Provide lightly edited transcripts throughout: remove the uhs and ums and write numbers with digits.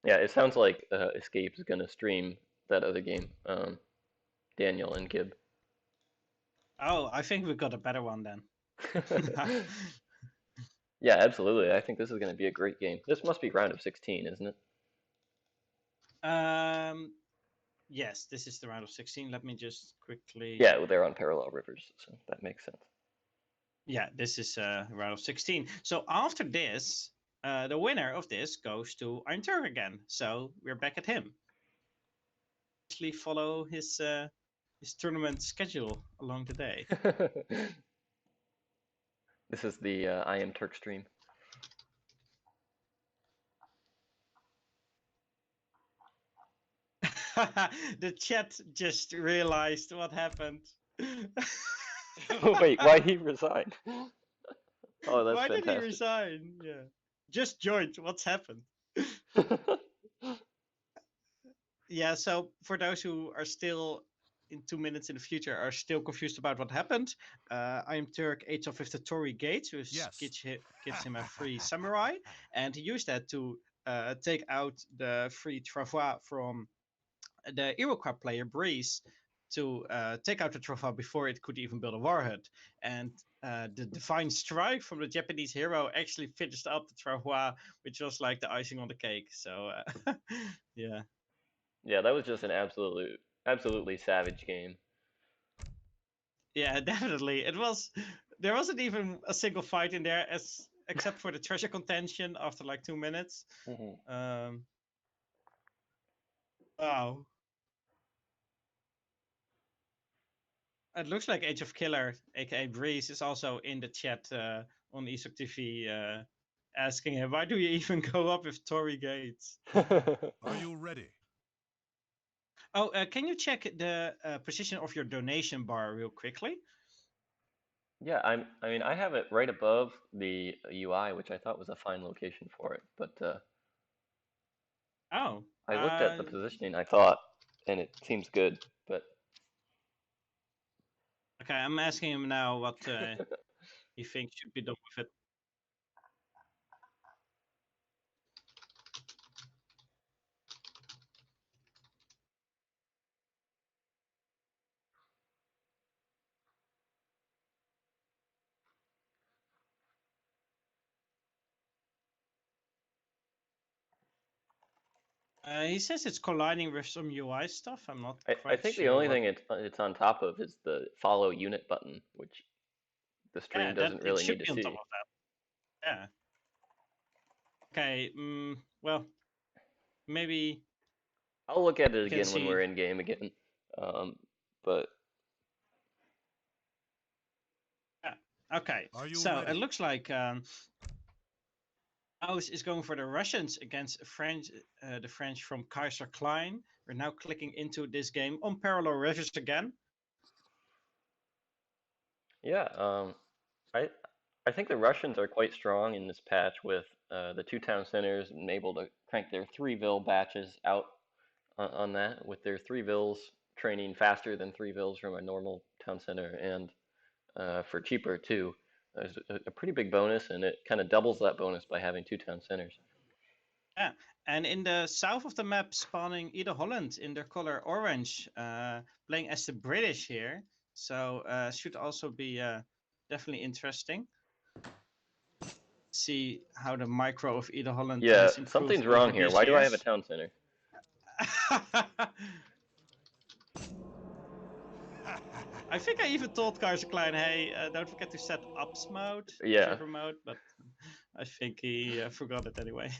Yeah, it sounds like Escape is gonna stream that other game, Daniel and Gib. Oh, I think we got a better one then. Yeah, absolutely. I think this is gonna be a great game. This must be round of 16, isn't it? um, yes, this is the round of 16. Let me just quickly. Yeah, well, they're on parallel rivers, so that makes sense. Yeah, this is round of 16. So after this, the winner of this goes to Eintur again. So we're back at him. Actually, follow his tournament schedule along the day. This is the I Am Turk stream. The chat just realized what happened. Wait, why he resigned? Oh, that's Why did he fantastic. resign? Yeah. Just joined. What's happened? Yeah, so for those who are still in 2 minutes in the future are still confused about what happened, I am Turk Age of Tory Gates, which Yes. gives him a free samurai, and he used that to take out the free travois from the Iroquois player Breeze to take out the travois before it could even build a warhead. And the divine strike from the Japanese hero actually finished up the travois, which was like the icing on the cake. So yeah. Yeah, that was just an absolutely savage game. Yeah, definitely. It was. There wasn't even a single fight in there, as except for the treasure contention after like 2 minutes. Hmm. Um, wow. It looks like Age of Killer, aka Breeze, is also in the chat on ESOC TV, asking him, "Why do you even go up with Tory Gates?" Are you ready? Oh, can you check the position of your donation bar real quickly? Yeah, I mean, I have it right above the UI, which I thought was a fine location for it. But Oh, I looked at the positioning, I thought, and it seems good. But okay. I'm asking him now what he thinks should be done with it. He says it's colliding with some UI stuff. I'm not I quite think the sure only what. thing it's on top of is the follow unit button, which the Yeah, stream that doesn't it really should need to be on top see. of that. Yeah. Okay. Well, maybe I'll look at it we can again when we're see. in game again. Um, but Yeah. Okay. Are you So it ready? looks like Aus is going for the Russians against French, the French from Kaiserklein. We're now clicking into this game on parallel rivers again. yeah, I I think the Russians are quite strong in this patch with the two town centers and able to crank their 3 vil batches out on that with their 3 vils training faster than 3 vils from a normal town center and for cheaper too. There's a pretty big bonus, and it kind of doubles that bonus by having two town centers. Yeah, and in the south of the map, spawning Edeholland in their color orange, playing as the British here. So should also be definitely interesting. See how the micro of Edeholland Yeah, has improved something's over wrong here. these Why do I have a years. town center? I think I even told Kaiserklein, hey, don't forget to set ups mode, Yeah. observer mode, but I think he forgot it anyway.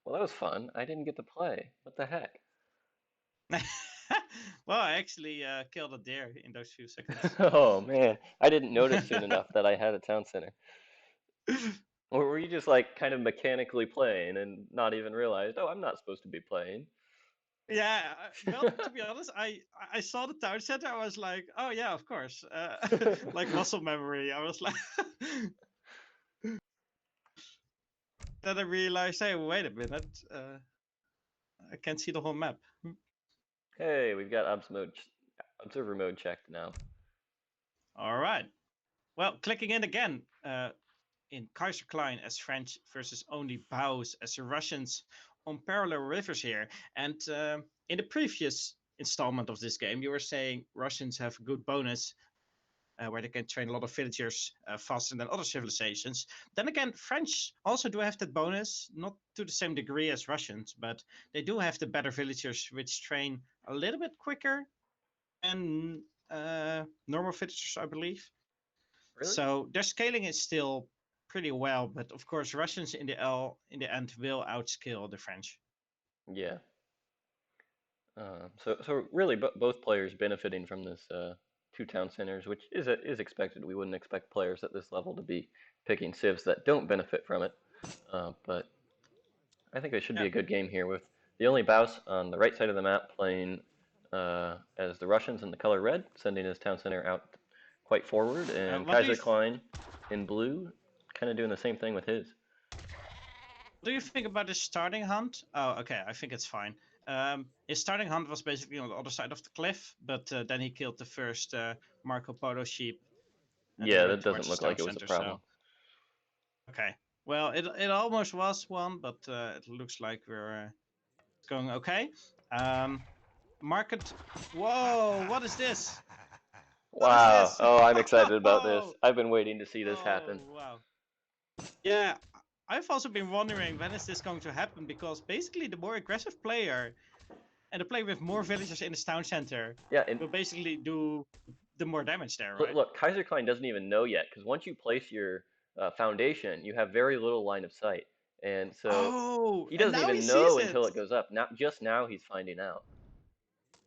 Well, that was fun. I didn't get to play. What the heck? Well, I actually killed a deer in those few seconds. Oh man, I didn't notice soon enough that I had a town center. Or were you just like kind of mechanically playing and not even realized, oh, I'm not supposed to be playing? Yeah, well, to be honest, I saw the town center. I was like, oh yeah, of course, like muscle memory. I was like, then I realized, hey, wait a minute, I can't see the whole map. Hey, we've got observer mode checked now. All right. Well, clicking in again. in Kaiserklein as French versus only Baus as the Russians on parallel rivers here. And in the previous installment of this game, you were saying Russians have a good bonus where they can train a lot of villagers faster than other civilizations. Then again, French also do have that bonus, not to the same degree as Russians, but they do have the better villagers which train a little bit quicker than normal villagers, I believe. Really? So their scaling is still pretty well, but of course Russians in the end will outskill the French. Yeah. So really, both players benefiting from this two town centers, which is expected. We wouldn't expect players at this level to be picking civs that don't benefit from it. But I think it should be Yeah. a good game here with the only Baus on the right side of the map playing as the Russians in the color red, sending his town center out quite forward, and What do you Kaiserklein in blue, kind of doing the same thing with his. what do you think about his starting hunt? Oh, okay, I think it's fine. His starting hunt was basically on the other side of the cliff, but then he killed the first Marco Polo sheep and then Yeah, went that doesn't towards his look town like it was a center. problem. So okay, well, it almost was one, but it looks like we're going okay. Market. Whoa! What is this? What is Wow. this? Oh, I'm excited about this. Oh, I've been waiting to see this oh, happen. wow. Yeah, I've also been wondering when is this going to happen, because basically the more aggressive player and the player with more villagers in his town center Yeah, and will basically do the more damage there, look, right? look, Kaiserklein doesn't even know yet, because once you place your foundation, you have very little line of sight, and so Oh, he and doesn't now he even sees know it. until it goes up. Not just now he's finding out.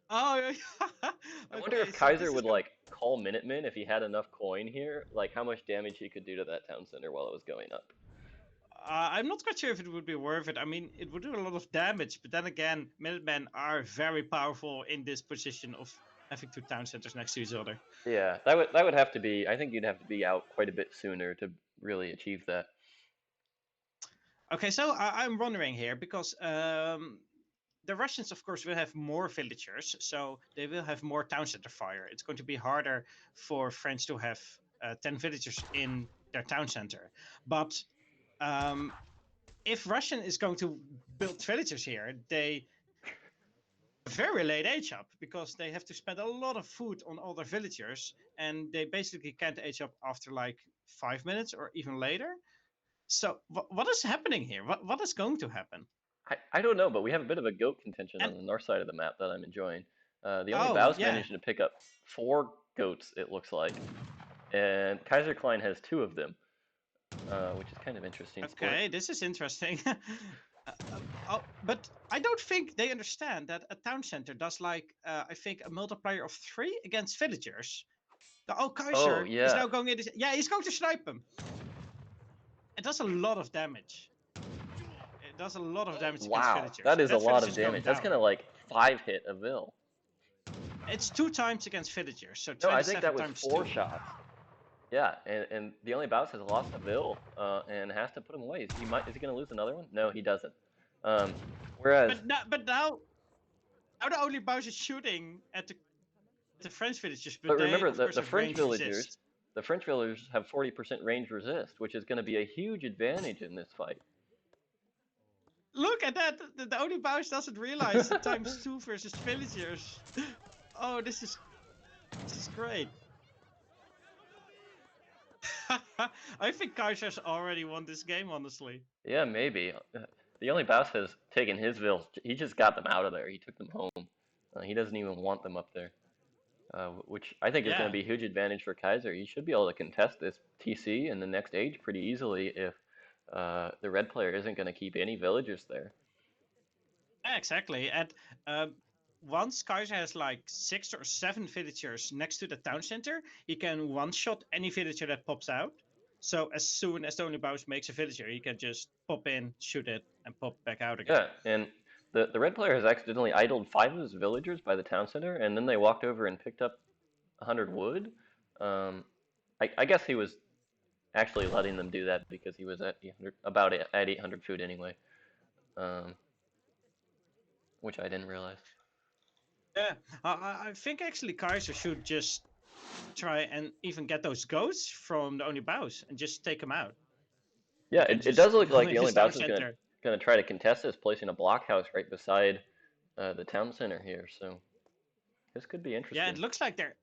Oh, I wonder okay, if so this Kaiser is would like call Minutemen if he had enough coin here, like how much damage he could do to that town center while it was going up. I'm not quite sure if it would be worth it. I mean, it would do a lot of damage, but then again, Minutemen are very powerful in this position of having two town centers next to each other. Yeah, that would have to be. I think you'd have to be out quite a bit sooner to really achieve that. Okay, so I'm wondering here because the Russians, of course, will have more villagers, so they will have more town center fire. It's going to be harder for French to have 10 villagers in their town center. But if Russian is going to build villagers here, they very late age up because they have to spend a lot of food on all their villagers, and they basically can't age up after like 5 minutes or even later. So what is happening here? What is going to happen? I don't know, but we have a bit of a goat contention And on the north side of the map that I'm enjoying. The only oh Baus yeah, managed to pick up 4 goats, it looks like, and Kaiserklein has 2 of them, which is kind of interesting sport. okay, this is interesting. But I don't think they understand that a town center does like I think a multiplier of 3 against villagers. Oh, Oh Kaiser is yeah, now going in. Yeah, he's going to snipe him. It does a lot of damage. It does a lot of damage against wow, villagers. that is a That lot village of is going damage. That's down. gonna like 5 hit a Vil. It's 2 times against villagers, so No, I think 27 that was times 4 2. shots. Yeah, and the only Baus has lost a Vil, and has to put him away. Is he gonna lose another one? No, he doesn't. Um, whereas But now the only Bowser is shooting at the French villagers, but But they remember, of course the have French range villagers, resist. the French villagers have 40% range resist, which is going to be a huge advantage in this fight. Look at that! The only Bowser doesn't realize the times 2 versus villagers. Oh, this is great. I think Kaiser's already won this game, honestly. Yeah, maybe. The only Baus has taken his vills. He just got them out of there. He took them home. He doesn't even want them up there, which I think is going Yeah, to be a huge advantage for Kaiser. He should be able to contest this TC in the next age pretty easily if the red player isn't going to keep any villagers there. yeah, exactly. And once Kaiser has like 6 or 7 villagers next to the town center, he can one-shot any villager that pops out. So as soon as the only Bowser makes a villager, he can just pop in, shoot it, and pop back out again. Yeah, and the red player has accidentally idled 5 of his villagers by the town center, and then they walked over and picked up 100 wood. I guess he was actually letting them do that because he was at 800, at 800 food anyway, which I didn't realize. Yeah, I think actually Kaiser should just try and even get those goats from the only Bowser and just take them out. Yeah, You can it does just look go like in the only his town bounce is gonna center. gonna try to contest this, placing a blockhouse right beside the town center here. So this could be Yeah, it interesting. looks like their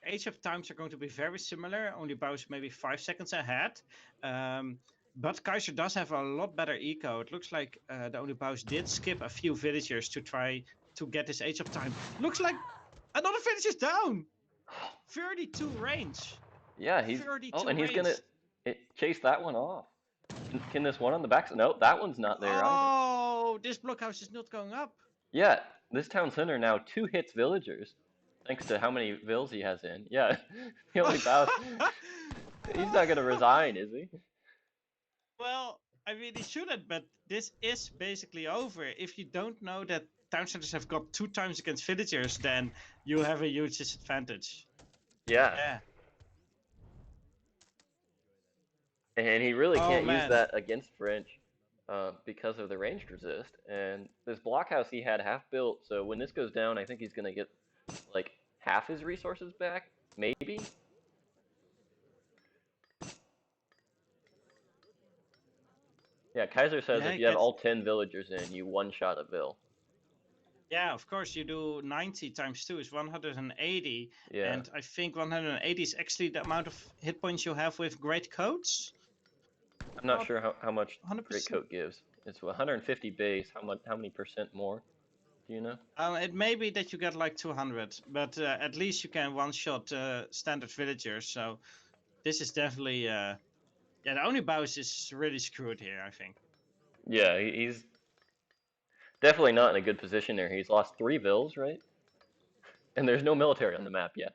age of times are going to be very similar. Only Baus maybe 5 seconds ahead. Um, but Kaiser does have a lot better eco. It looks like the only Baus did skip a few villagers to try to get this age of time. Looks like another village is down. 32 range. Yeah, he's 32 and he's gonna range. chase that one off. Can this one on the back? No, that one's not there either. Oh, this blockhouse is not going up. Yeah, this town center now 2 hits villagers, thanks to how many vills he has in. Yeah, the only boss. He's not gonna resign, is he? Well, I mean, he shouldn't, but this is basically over. If you don't know that town centers have got 2 times against villagers, then you have a huge disadvantage. Yeah, Yeah. and he really Oh can't use man. that against French because of the ranged resist. And this blockhouse he had half built, so when this goes down, I think he's gonna get like half his resources back, maybe. Yeah, Kaiser says Yeah, if he you have gets. all 10 villagers in, you one-shot a vill. Yeah, of course, you do 90 times 2 is 180. Yeah, And I think 180 is actually the amount of hit points you have with great coats. I'm not Not sure how much Great 100%. Coat gives. It's 150 base. How many percent more? Do you know? It may be that you get like 200, but at least you can one-shot standard villagers. So this is definitely, yeah, the only boss is really screwed here, I think. Yeah, he's definitely not in a good position there. He's lost 3 vills, right? And there's no military on the map yet.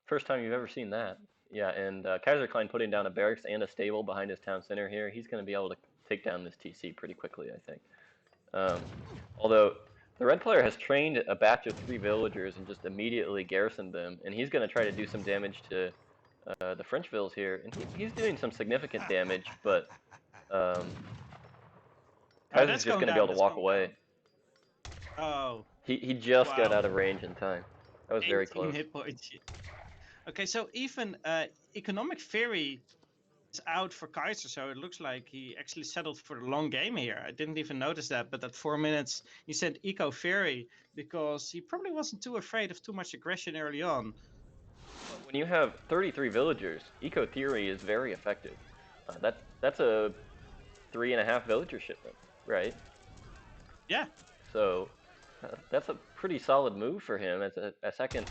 First time you've ever seen that. Yeah, and Kaiserklein putting down a barracks and a stable behind his town center here. He's going to be able to take down this TC pretty quickly, I think. Although the red player has trained a batch of 3 villagers and just immediately garrisoned them, and he's going to try to do some damage to the French vills here, and he's doing some significant damage, but Kaiser's That's just going going to be down. able to That's walk going away. down. Oh, He just got wow. out of range in time. That was very 18 close. hit points. Okay, so even economic theory is out for Kaiser, so it looks like he actually settled for the long game here. I didn't even notice that, but at 4 minutes he sent eco theory because he probably wasn't too afraid of too much aggression early on. When you have 33 villagers, eco theory is very effective. That's a 3.5 villager shipment, right? Yeah. So that's a pretty solid move for him as a second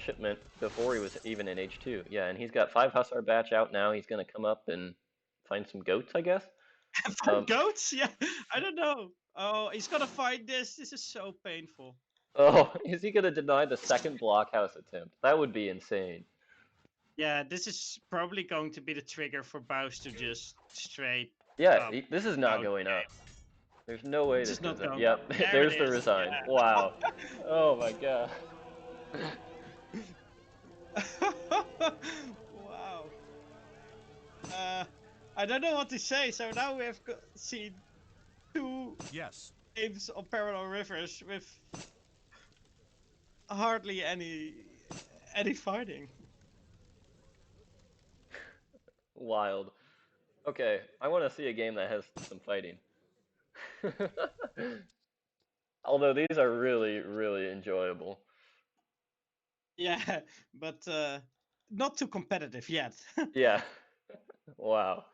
shipment before he was even in H2. Yeah, and he's got 5 Hussar batch out now. He's going to come up and find some goats, I guess. Find goats? Yeah, I don't know. Oh, he's gonna find this. This is so painful. Oh, is he going to deny the second blockhouse attempt? That would be insane. Yeah, this is probably going to be the trigger for Baus to just straight Yeah, up. this is not out going the up. game. There's no way This this is goes not up. going. Yep, There it there's the is. resign. Yeah. Wow. Oh my god. Wow. I don't know what to say. So now we have seen 2 Yes. games on parallel rivers with hardly any fighting. Wild. Okay, I want to see a game that has some fighting. Although these are really, really enjoyable. Yeah, but not too competitive yet. Yeah. Wow.